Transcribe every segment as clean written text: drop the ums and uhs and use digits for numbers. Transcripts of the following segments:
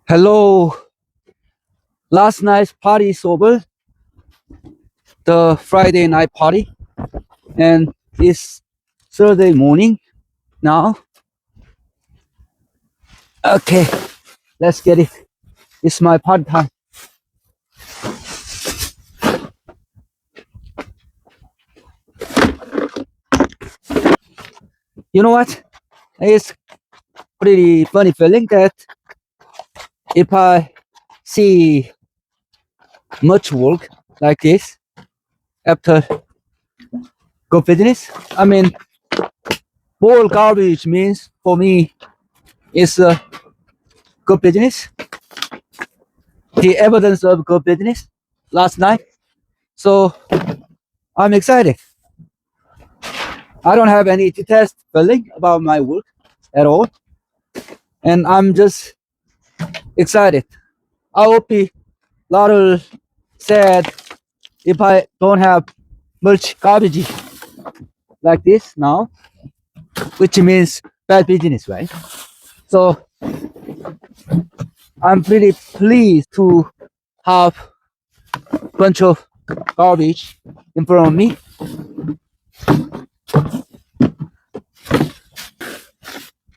Hello, last night's party is over, the Friday night party, and it's Thursday morning now. Okay, let's get it. It's my party time. You know what? It's pretty funny feeling that if I see much work like this after good business, I mean, more garbage means for me is good business, the evidence of good business last night. So I'm excited. I don't have any detest feeling about my work at all, and I'm just excited. I would be a lot sad if I don't have much garbage like this now, which means bad business, right? So I'm pretty pleased to have a bunch of garbage in front of me.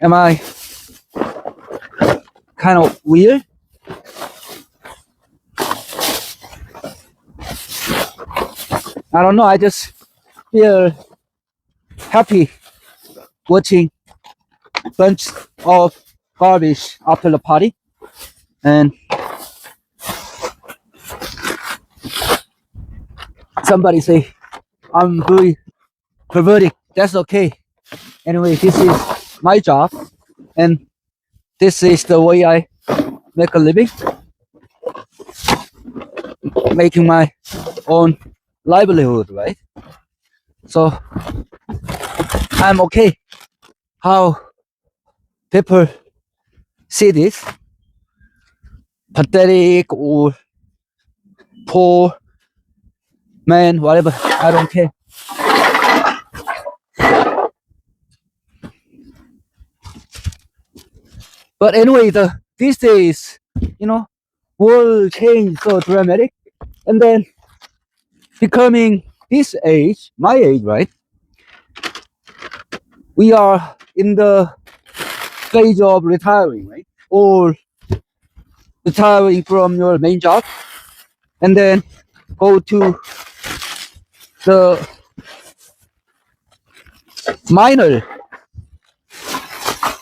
Am I kind of weird? I don't know. I just feel happy watching a bunch of garbage after the party. And somebody say I'm very perverted. That's okay. Anyway, this is my job, and this is the way I make a living, making my own livelihood, right? So I'm okay. How people see this pathetic or poor man, whatever. I don't care. But anyway, these days, you know, world change so dramatic, and then becoming this age, my age, right? We are in the phase of retiring, right? Or retiring from your main job, and then go to the minor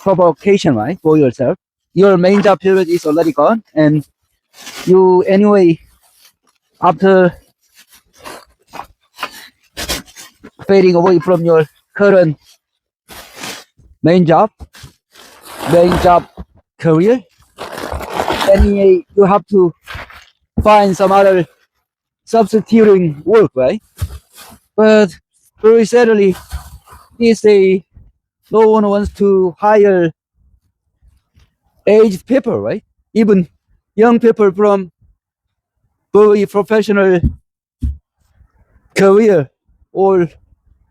provocation, right? For yourself. Your main job period is already gone, and you anyway, after fading away from your current main job, main job career, anyway, you have to find some other substituting work, right? But very sadly, these days, no one wants to hire aged people, right? Even young people from very professional career or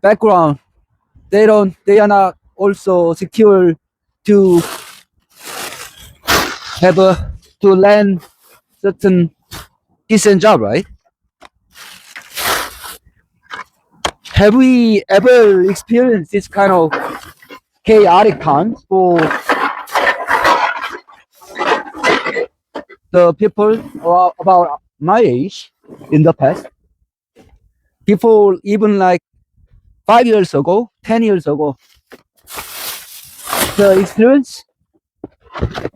background, they are not also secure to have to land certain decent job, right? Have we ever experienced this kind of chaotic times for the people about my age in the past? People even like 5 years ago, 10 years ago, the experience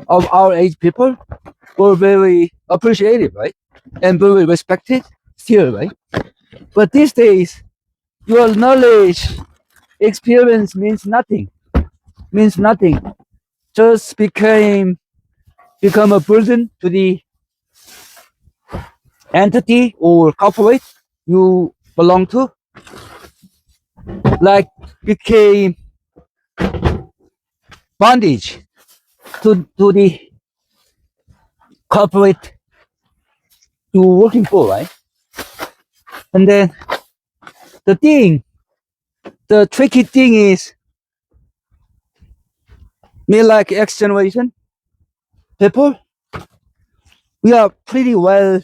of our age people were very appreciated, right? And very respected still, right? But these days, your knowledge, experience means nothing. Means nothing. Just become a burden to the entity or corporate you belong to. Like became bondage to the corporate you working for, right? And then the thing, the tricky thing is, me like X generation people, we are pretty well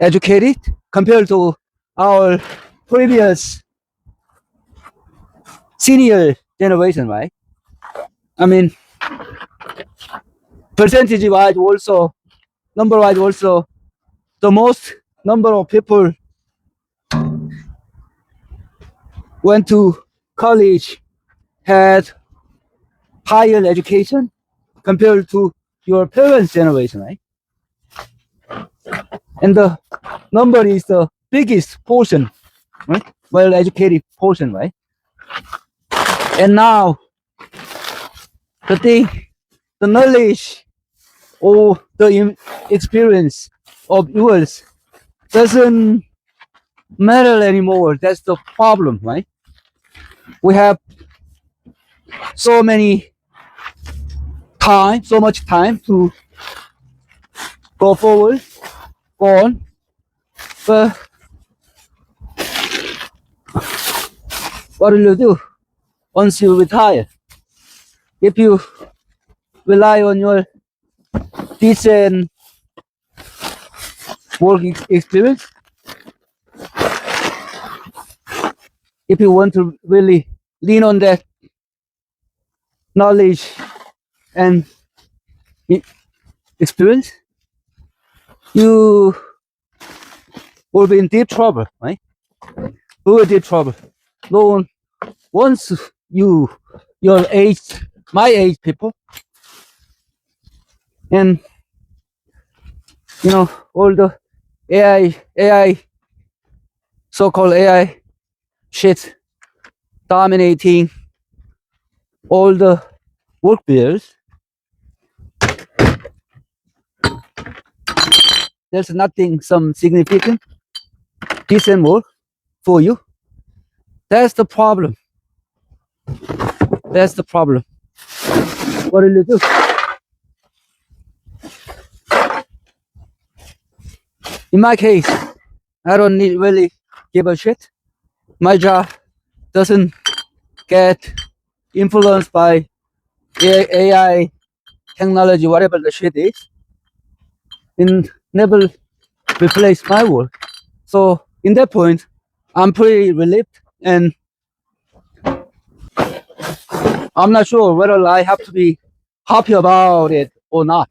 educated compared to our previous senior generation, right? I mean, percentage wise also, number wise also, the most number of people went to college had higher education compared to your parents' generation, right? And the number is the biggest portion, right? Well educated portion, right? And now the thing, the knowledge or the experience of yours doesn't matter anymore. That's the problem, right? We have so many time, so much time to go forward, go on. But what will you do once you retire? If you rely on your decent work experience, if you want to really lean on that knowledge and experience, you will be in deep trouble, right? Very deep trouble. No one wants you, your age, my age people, and you know all the AI, so-called AI shit dominating all the work fields. There's nothing some significant decent work for you. That's the problem. That's the problem. What will you do? In my case, I don't need really give a shit. My job doesn't get influenced by AI technology, whatever the shit is. It never replace my work. So in that point, I'm pretty relieved, and I'm not sure whether I have to be happy about it or not,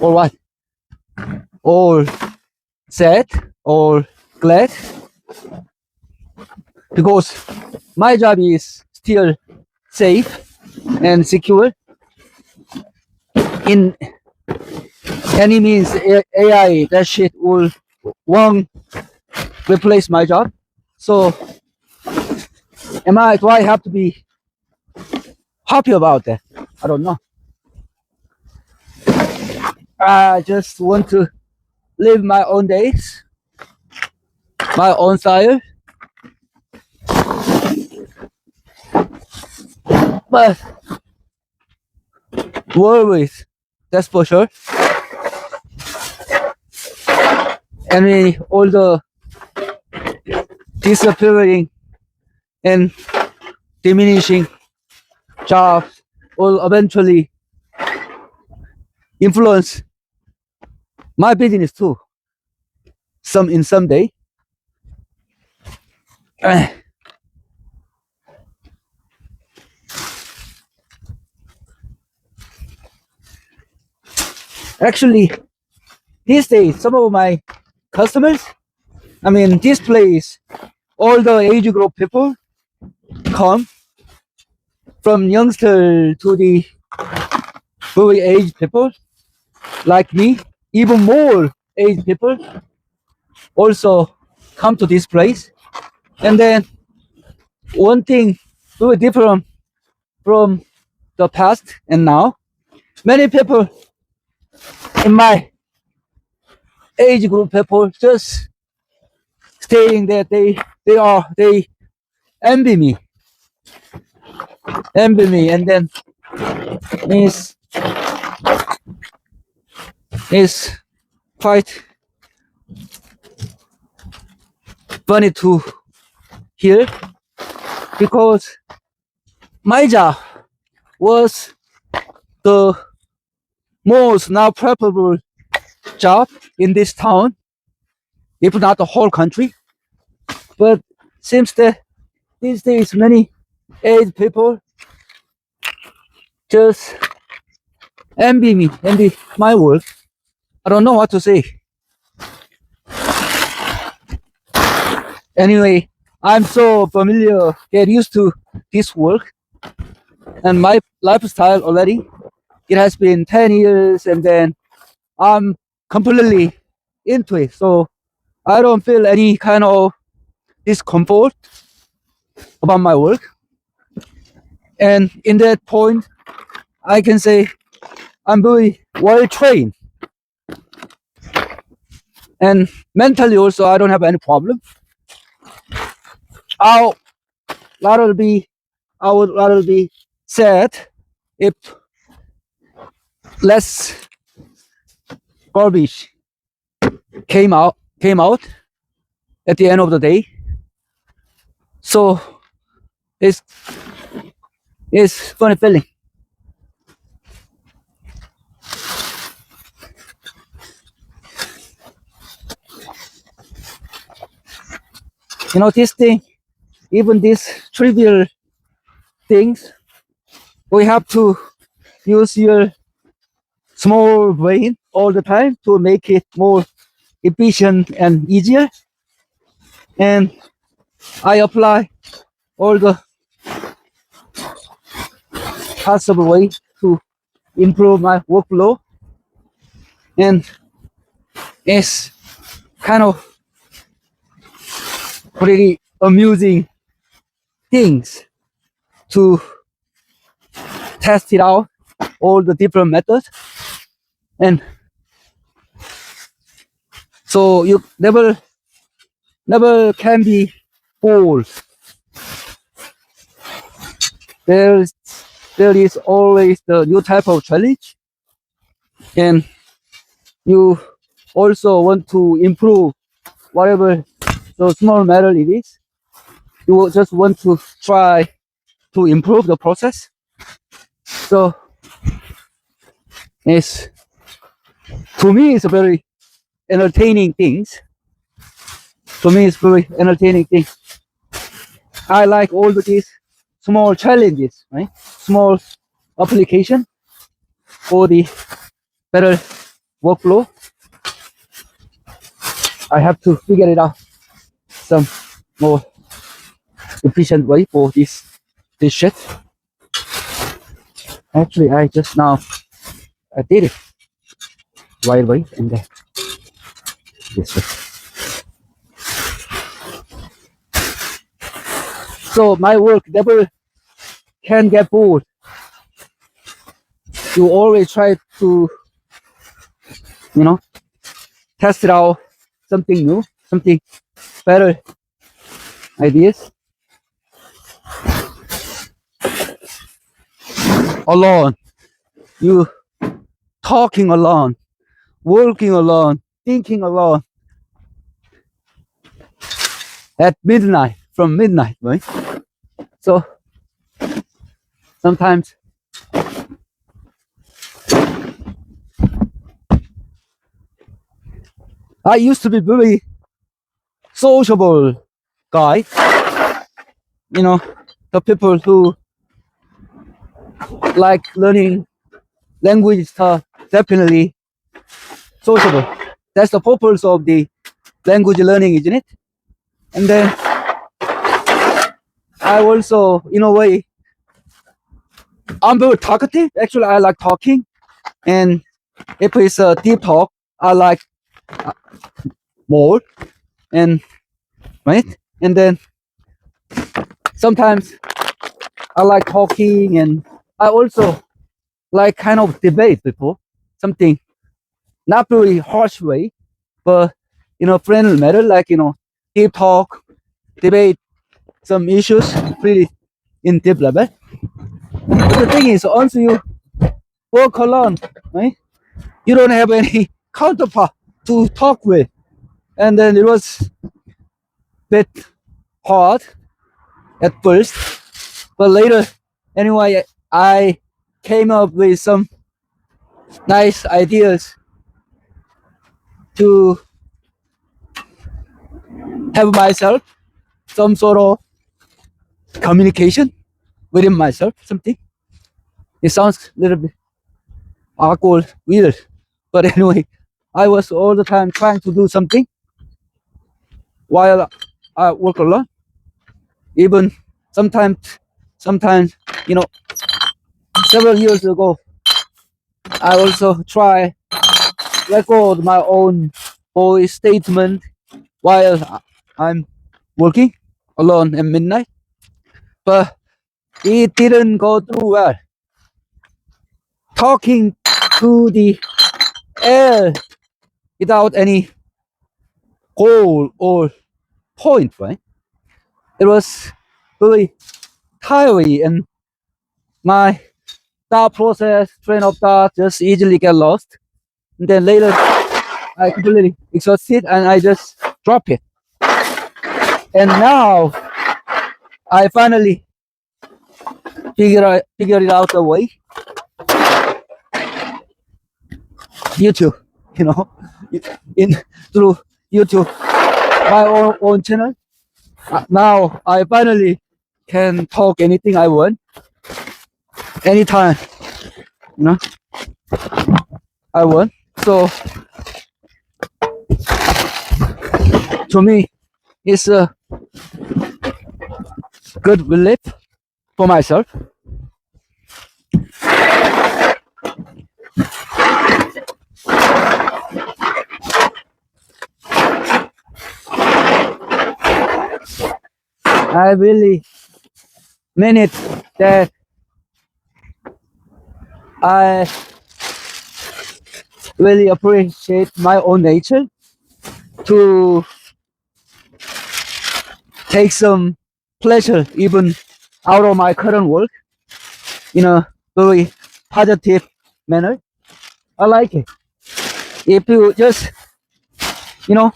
or what, or sad or glad, because my job is still safe and secure. In any means, AI, that shit won't replace my job. So do I have to be happy about that? I don't know. I just want to live my own days, my own style. But worries, that's for sure. I mean, all the disappearing and diminishing jobs will eventually influence my business too. In some day. Actually, these days, some of my customers, I mean, this place, all the age group people come from youngster to the very aged people like me, even more aged people also come to this place. And then one thing very different from the past and now, many people in my age group people just saying that they envy me, and then it's it's quite funny to hear, because my job was the most now preferable job in this town, if not the whole country. But seems that these days many aged people just envy me, envy my work. I don't know what to say. Anyway, I'm so familiar, get used to this work and my lifestyle already. It has been 10 years and then I'm completely into it. So I don't feel any kind of discomfort about my work. And in that point, I can say I'm very well trained. And mentally also, I don't have any problem. I'll rather be, I would rather be sad if less garbage came out at the end of the day. So it's funny feeling. You know, this thing, even these trivial things, we have to use your small brain all the time to make it more efficient and easier. And I apply all the possible way to improve my workflow. And it's kind of pretty amusing things to test it out, all the different methods. And so you never can be bored. There is always the new type of challenge, and you also want to improve whatever the small matter it is. You just want to try to improve the process. So it's, to me, it's a very entertaining things. To me, it's very entertaining thing. I like all of these small challenges, right? Small application for the better workflow. I have to figure it out some more efficient way for this shit. Actually, I just now I did it right away and then this way. So my work never can get bored. You always try to, you know, test it out, something new, something better ideas. Alone, you talking alone, working alone, thinking alone at midnight, from midnight, right? So sometimes I used to be very sociable guy, you know, the people who like learning language stuff, definitely sociable. That's the purpose of the language learning, isn't it? And then I also, in a way, I'm very talkative. Actually, I like talking, and if it's a deep talk, I like more, and right. And then sometimes I like talking, and I also like kind of debate people, something not very harsh way, but in a friendly manner, like, you know, deep talk, debate some issues pretty in deep level. But the thing is, once you work alone, right, you don't have any counterpart to talk with, and then it was a bit hard at first, but later, anyway, I came up with some nice ideas to have myself some sort of communication within myself, something. It sounds a little bit awkward, weird. But anyway, I was all the time trying to do something while I work alone. Even sometimes, you know, several years ago, I also try record my own voice statement while I'm working alone at midnight. But it didn't go through well. Talking to the air without any goal or point, right? It was really tiring, and my thought process, train of thought just easily get lost. And then later, I completely exhausted and I just drop it. And now I finally figure it out a way. YouTube, you know, in through YouTube, my own channel. Now I finally can talk anything I want, anytime, you know, I want. So to me, it's a good relief for myself. I really mean it that I really appreciate my own nature to take some pleasure even out of my current work in a very positive manner. I like it. If you just, you know,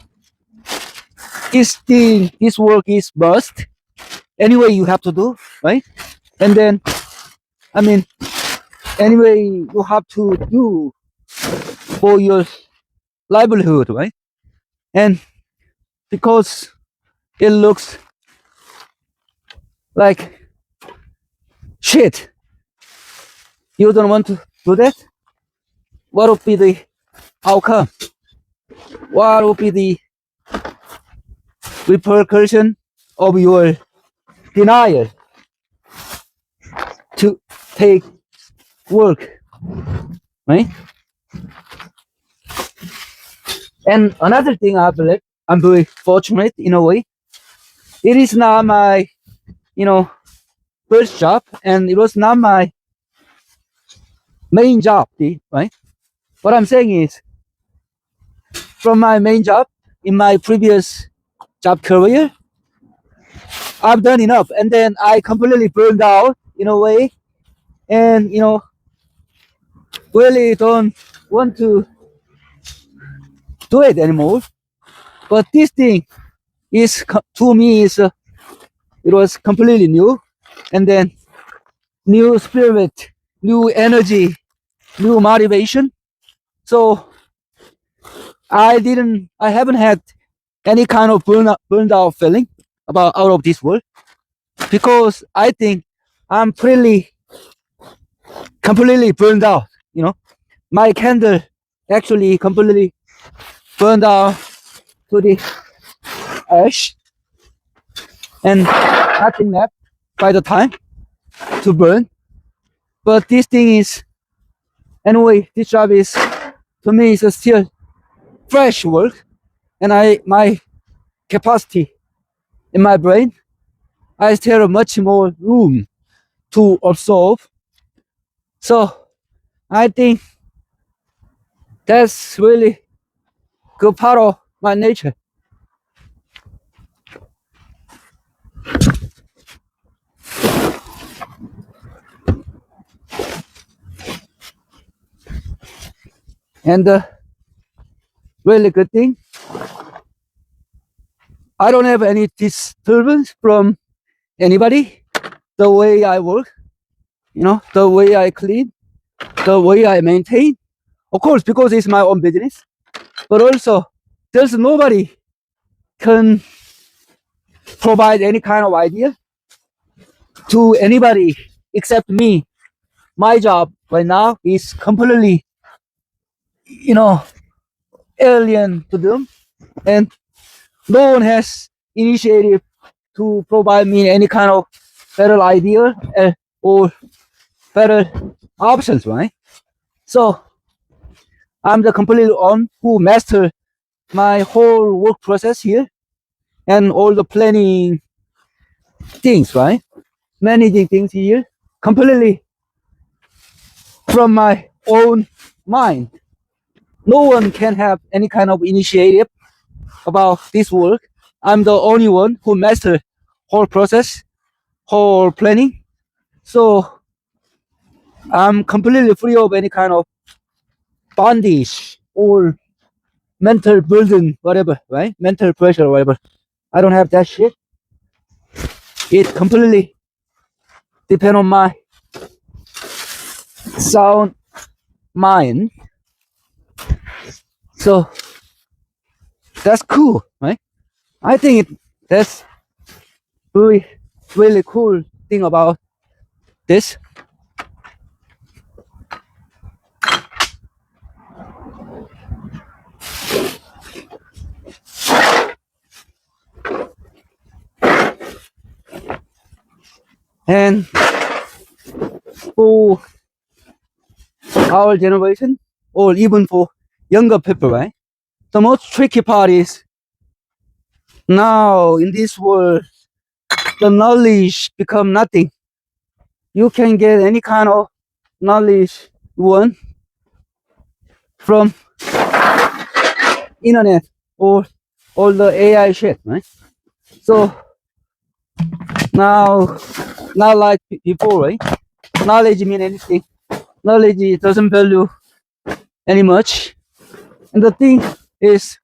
this work is must. Anyway, you have to do, right? And then, I mean, anyway, you have to do for your livelihood, right? And because it looks like shit, you don't want to do that. What would be the outcome? What would be the repercussion of your denial to take work, right? And another thing, I believe I'm very fortunate in a way. It is not my, you know, first job, and it was not my main job, right? What I'm saying is, from my main job in my previous job career, I've done enough, and then I completely burned out in a way, and you know, really don't want to do it anymore. But this thing is to me is it was completely new, and then new spirit, new energy, new motivation. So I haven't had any kind of burned out feeling about out of this world, because I think I'm completely burned out. You know, my candle actually completely burned out to the ash, and nothing left by the time to burn. But this thing is, anyway, this job is, to me, is still fresh work, and my capacity in my brain, I still have much more room to absorb. So I think that's really good part of my nature. And the really good thing, I don't have any disturbance from anybody. The way I work, you know, the way I clean, the way I maintain. Of course, because it's my own business, but also there's nobody can provide any kind of idea to anybody except me. My job right now is completely, alien to them, and no one has initiative to provide me any kind of better idea or better options, right? So I'm the completely one who master my whole work process here and all the planning things, right? Managing things here completely from my own mind. No one can have any kind of initiative about this work. I'm the only one who master whole process, whole planning. So I'm completely free of any kind of bondage or mental burden, whatever, right? Mental pressure, whatever. I don't have that shit. It completely depend on my sound mind. So that's cool, right? I think that's really, really cool thing about this. And for our generation, or even for younger people, right? The most tricky part is now in this world, the knowledge become nothing. You can get any kind of knowledge you want from internet or all the AI shit, right? So now, not like before, right? Knowledge mean anything. Knowledge doesn't value any much. And the thing is,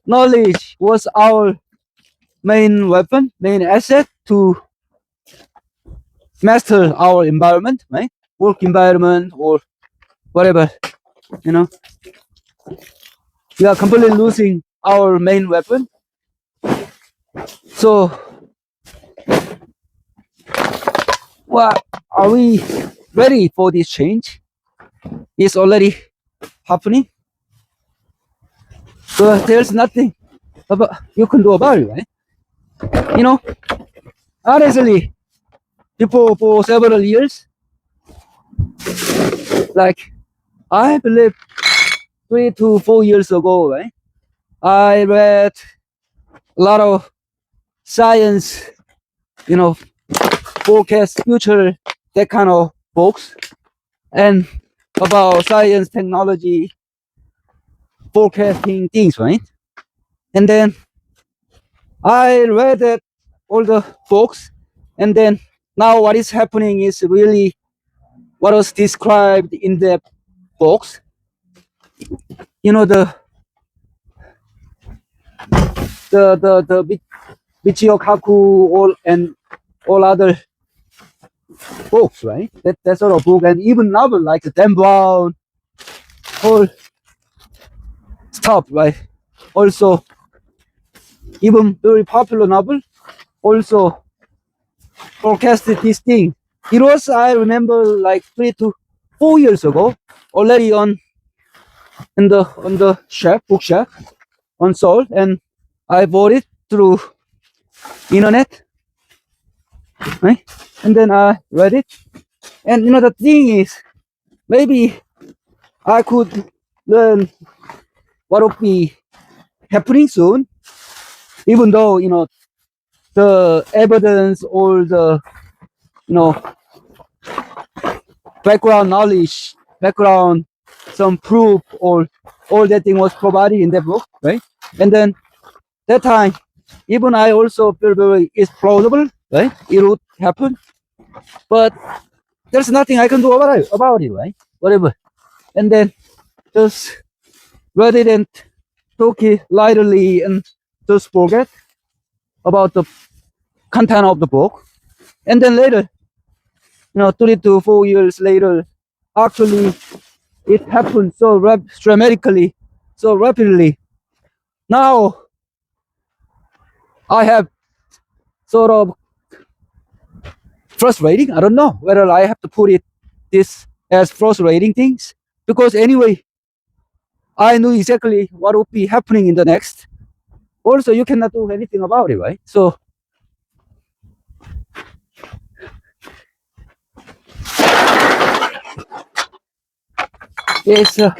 knowledge was our main weapon, main asset to master our environment, right? Work environment or whatever, you know. We are completely losing our main weapon. So, what are we ready for this change? It's already happening. So there's nothing about you can do about it, right? You know, honestly, people for several years, like I believe 3 to 4 years ago, right? I read a lot of science, forecast future, that kind of books, and about science, technology, forecasting things, right? And then I read that all the books, and then now what is happening is really what was described in the books. You know, the Michio Kaku all other books, right? That sort of book, and even novel like Dan Brown, whole stuff, right? Also, even very popular novel also forecasted this thing. It was, I remember, like 3 to 4 years ago, already on the shelf, bookshelf on Soul, and I bought it through internet, right? And then I read it, and the thing is, maybe I could learn what will be happening soon, even though the evidence or the background knowledge, background some proof or all that thing was provided in the book, right? And then that time, even I also feel very it's plausible, right? It would happen, but there's nothing I can do about it, right? Whatever. And then just rather than talk it lightly and just forget about the content of the book, and then later, 3 to 4 years later, actually it happened so dramatically, so rapidly. Now I have sort of frustrating. I don't know whether I have to put it this as frustrating things, because anyway, I knew exactly what would be happening in the next. Also, you cannot do anything about it, right? So it's a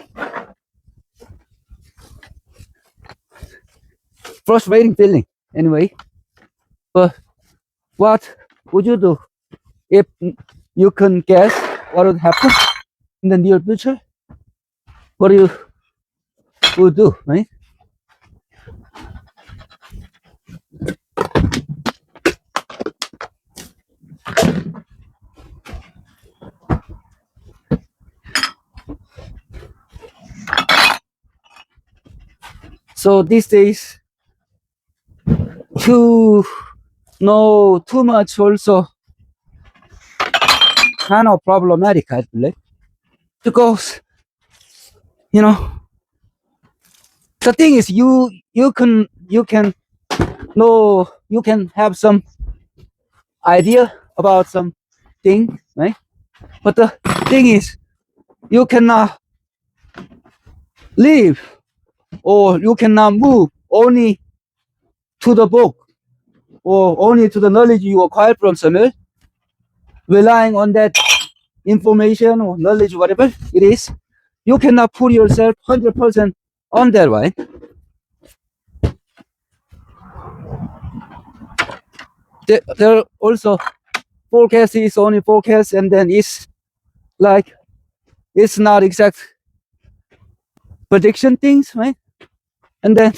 frustrating feeling anyway. But what would you do if you can guess what would happen in the near future? What do you would do, right? So these days, to know too much also kind of problematic, I believe, because you know the thing is you can know, you can have some idea about some thing, right? But the thing is you cannot live, or you cannot move only to the book or only to the knowledge you acquired from somewhere, relying on that information or knowledge, whatever it is. You cannot put yourself 100% on that, right? There also forecast is only forecast, and then it's like it's not exact prediction things, right? And then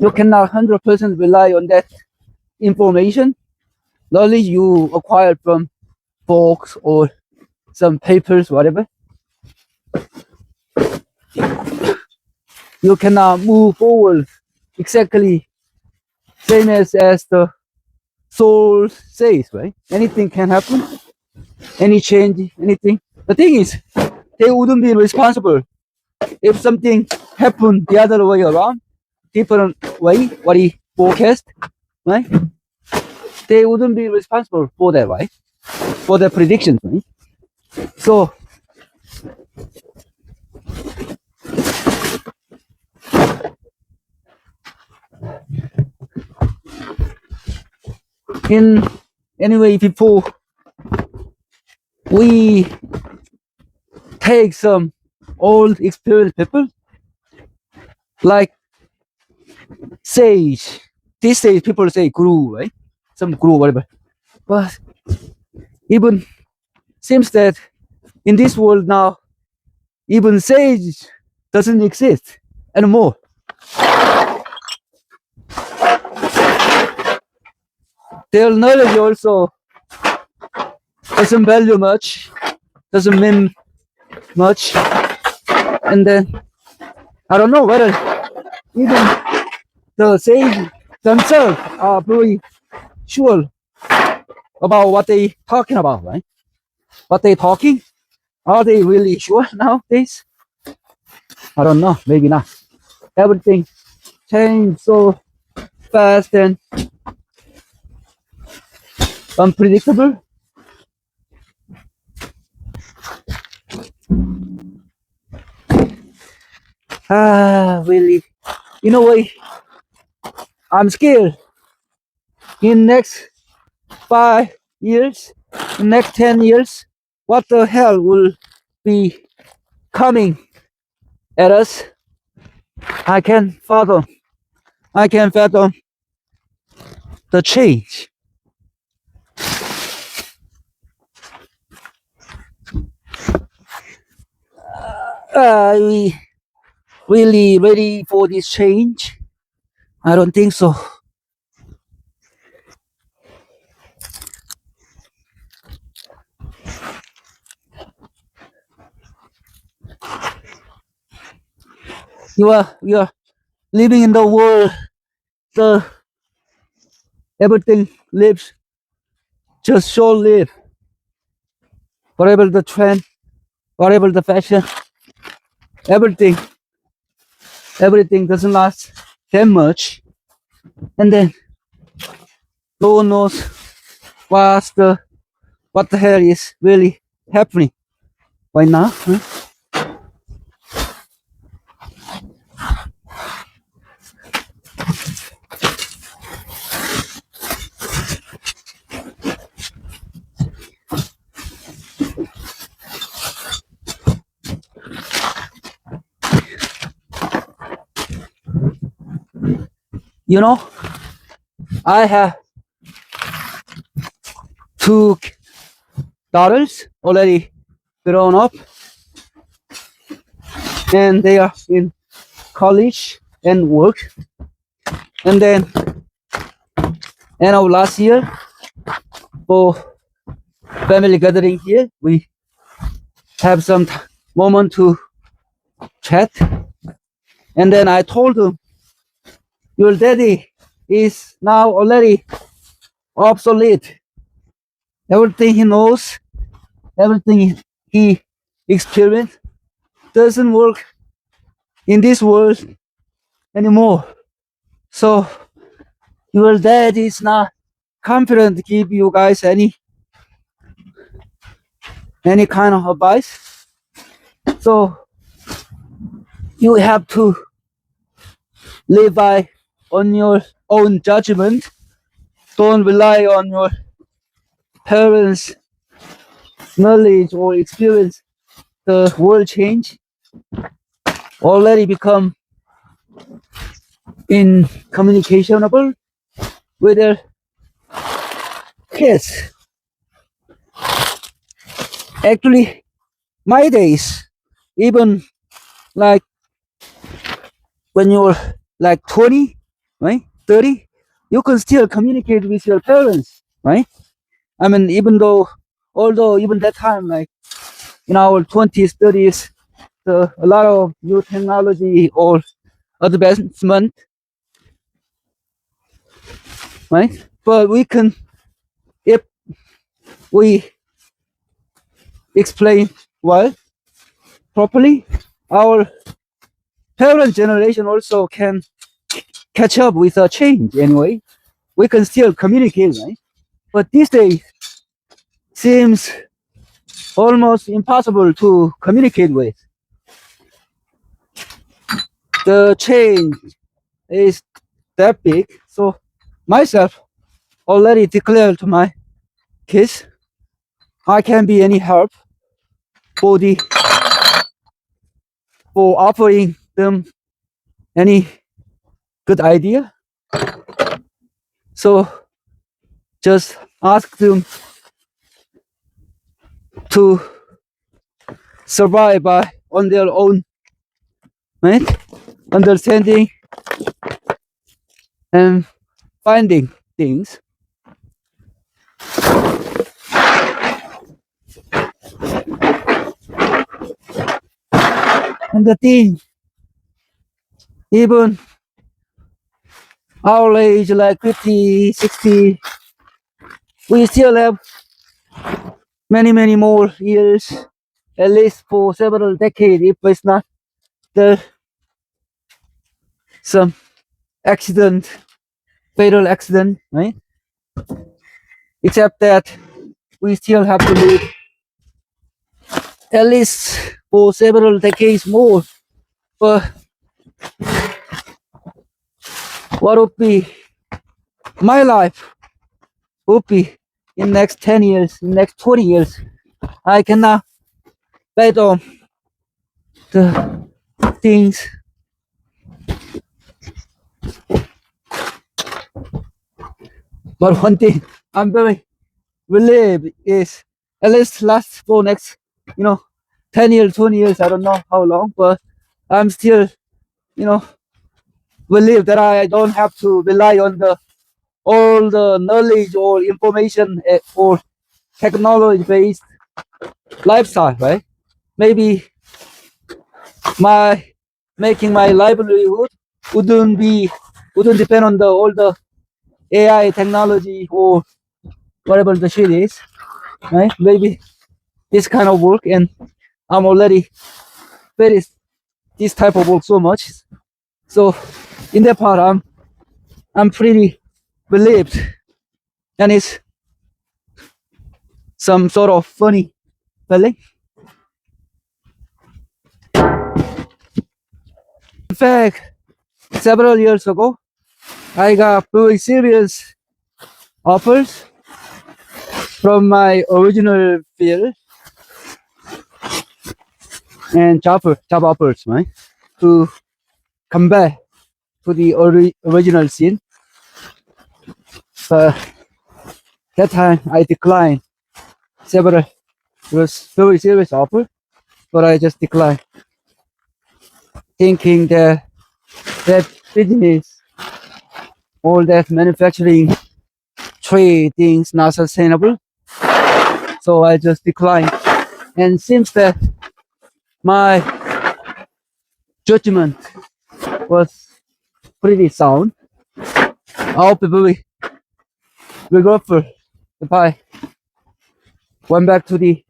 you cannot 100% rely on that information, knowledge you acquired from books or some papers, whatever. You cannot move forward exactly same as the soul says, right? Anything can happen, any change, anything. The thing is, they wouldn't be responsible if something happened the other way around, different way, what he forecast, right? They wouldn't be responsible for that, right? For the predictions, right? So in anyway, before we take some old experienced people like sage. These days people say guru, right? Some guru, whatever. But even seems that in this world now, even sage doesn't exist anymore. Their knowledge also doesn't value much, doesn't mean much. And then I don't know whether even the sage themselves are very sure about what they talking about, right? What they talking? Are they really sure nowadays? I don't know, maybe not. Everything changed so fast and unpredictable. Really, in a way, I'm scared. In next 5 years, in next 10 years, what the hell will be coming at us? I can fathom. I can fathom the change. Are we really ready for this change? I don't think so. We are living in the world. The everything lives just short live. Whatever the trend, whatever the fashion, everything everything doesn't last that much, and then no one knows what the hell is really happening right now. Huh? You know, I have two daughters already grown up, and they are in college and work. And then end of last year, for family gathering here, we have some moment to chat. And then I told him, your daddy is now already obsolete. Everything he knows, everything he experienced doesn't work in this world anymore. So your dad is not confident to give you guys any kind of advice. So you have to live by on your own judgment. Don't rely on your parents' knowledge or experience. The world change already become incommunicationable with their kids. Actually, my days, even like when you're like 20, right, 30, you can still communicate with your parents, right? I mean, although even that time, like in our 20s, 30s, a lot of new technology or advancement, right? But we can, if we explain well, properly, our parent generation also can catch up with a change anyway. We can still communicate, right? But these days seems almost impossible to communicate with. The change is that big. So myself already declared to my kids, I can't be any help for offering them any good idea. So just ask them to survive by on their own, right? Understanding and finding things. And the thing, even our age, like 50, 60, we still have many more years, at least for several decades, if it's not the some accident, fatal accident, right? Except that we still have to live at least for several decades more. But what would be my life would be in next 10 years, in next 20 years? I cannot bet on the things. But one thing I'm very relieved is at least last for next, 10 years, 20 years, I don't know how long, but I'm still, believe that I don't have to rely on all the knowledge or information or technology based lifestyle, right? Maybe my making my livelihood wouldn't depend on all the AI technology or whatever the shit is, right? Maybe this kind of work, and I'm already very this type of work so much. So in that part, I'm pretty relieved, and it's some sort of funny feeling. In fact, several years ago, I got very serious offers from my original field and job offers, right, to come back to the original scene. But that time I declined several. It was very serious offer, but I just declined, thinking that that business, all that manufacturing trade things not sustainable. So I just declined. And since that, my judgment was pretty sound. I'll be very regretful if I went back to the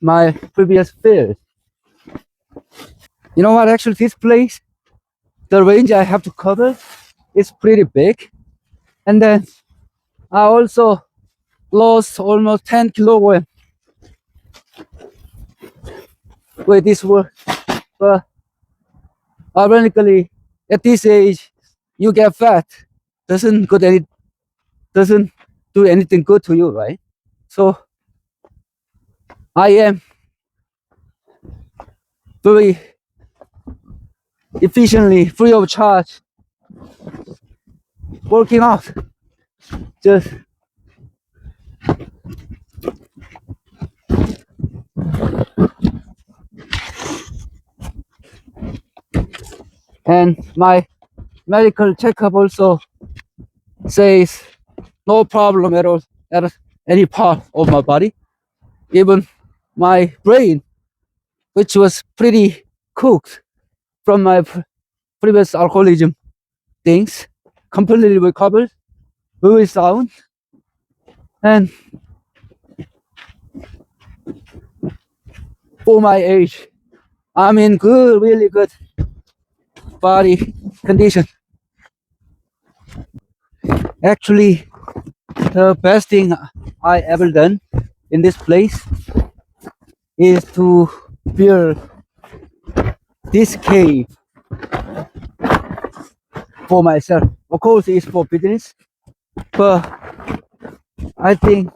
my previous field. You know what? Actually, this place, the range I have to cover is pretty big, and then I also lost almost 10 kilograms with this work. But ironically, at this age, you get fat. Doesn't do anything good to you, right? So I am very efficiently, free of charge, working out. Just and my medical checkup also says no problem at all at any part of my body, even my brain, which was pretty cooked from my previous alcoholism things, completely recovered, very sound, and for my age, I'm in good, really good body condition. Actually, the best thing I ever done in this place is to build this cave for myself. Of course, it's for business, but I think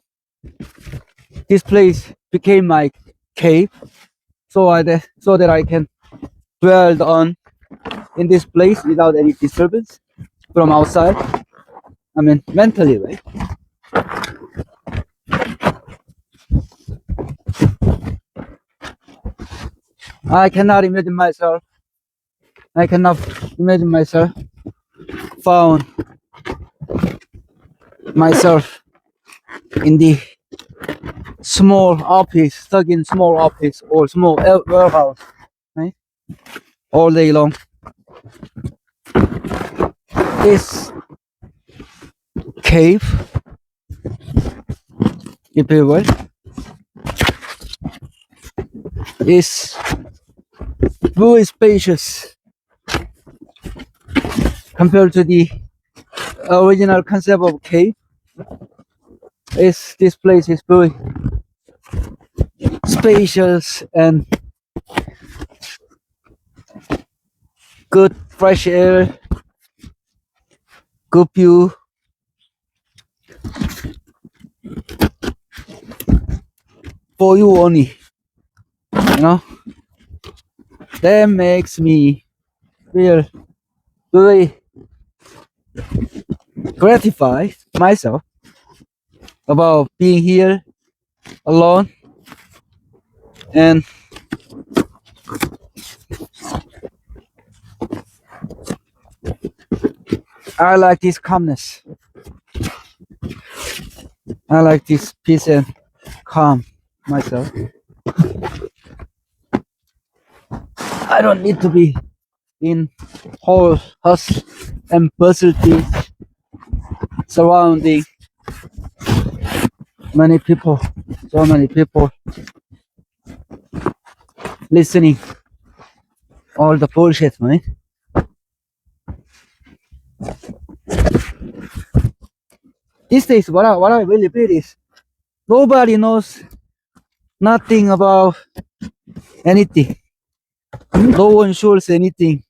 this place became my cave, so that I can dwell on in this place without any disturbance from outside. I mean, mentally, right? I cannot imagine myself. I cannot imagine myself found myself in the small office, stuck in small office or small warehouse, right? All day long. This cave, if you will, is very spacious compared to the original concept of cave. This place is very spacious and good fresh air, good view. For you only, you know. That makes me feel very gratified myself about being here alone, and I like this calmness. I like this peace and calm myself. I don't need to be in whole hustle and bustle surrounding many people, so many people listening all the bullshit, man. These days, what I really feel is nobody knows nothing about anything. No one shows anything.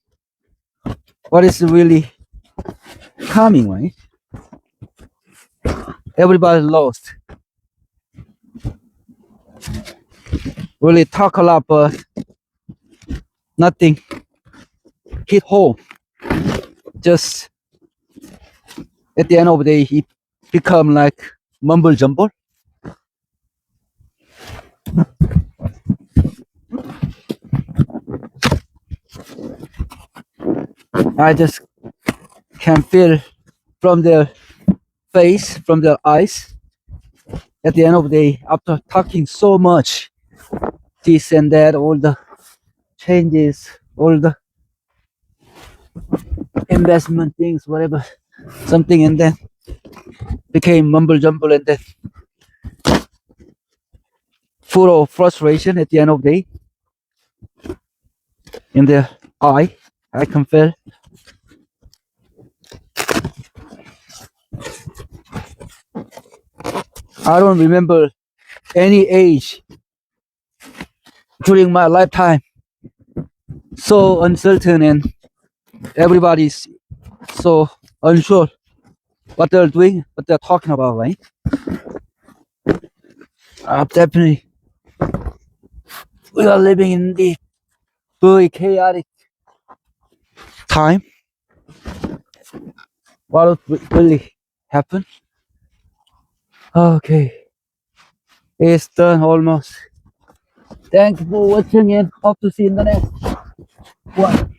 What is really coming, right? Everybody lost. Really talk a lot, but nothing hit home. Just at the end of the day, it become like mumble jumble. I just can feel from their face, from their eyes. At the end of the day, after talking so much, this and that, all the changes, all the investment things, whatever, something, and then became mumble jumble, and then full of frustration at the end of the day. In their eye, I can feel. I don't remember any age during my lifetime so uncertain, and everybody's so unsure what they're doing, what they're talking about, right? Definitely, we are living in the very chaotic time. What will really happen? Okay, it's done almost. Thanks for watching and hope to see you in the next one.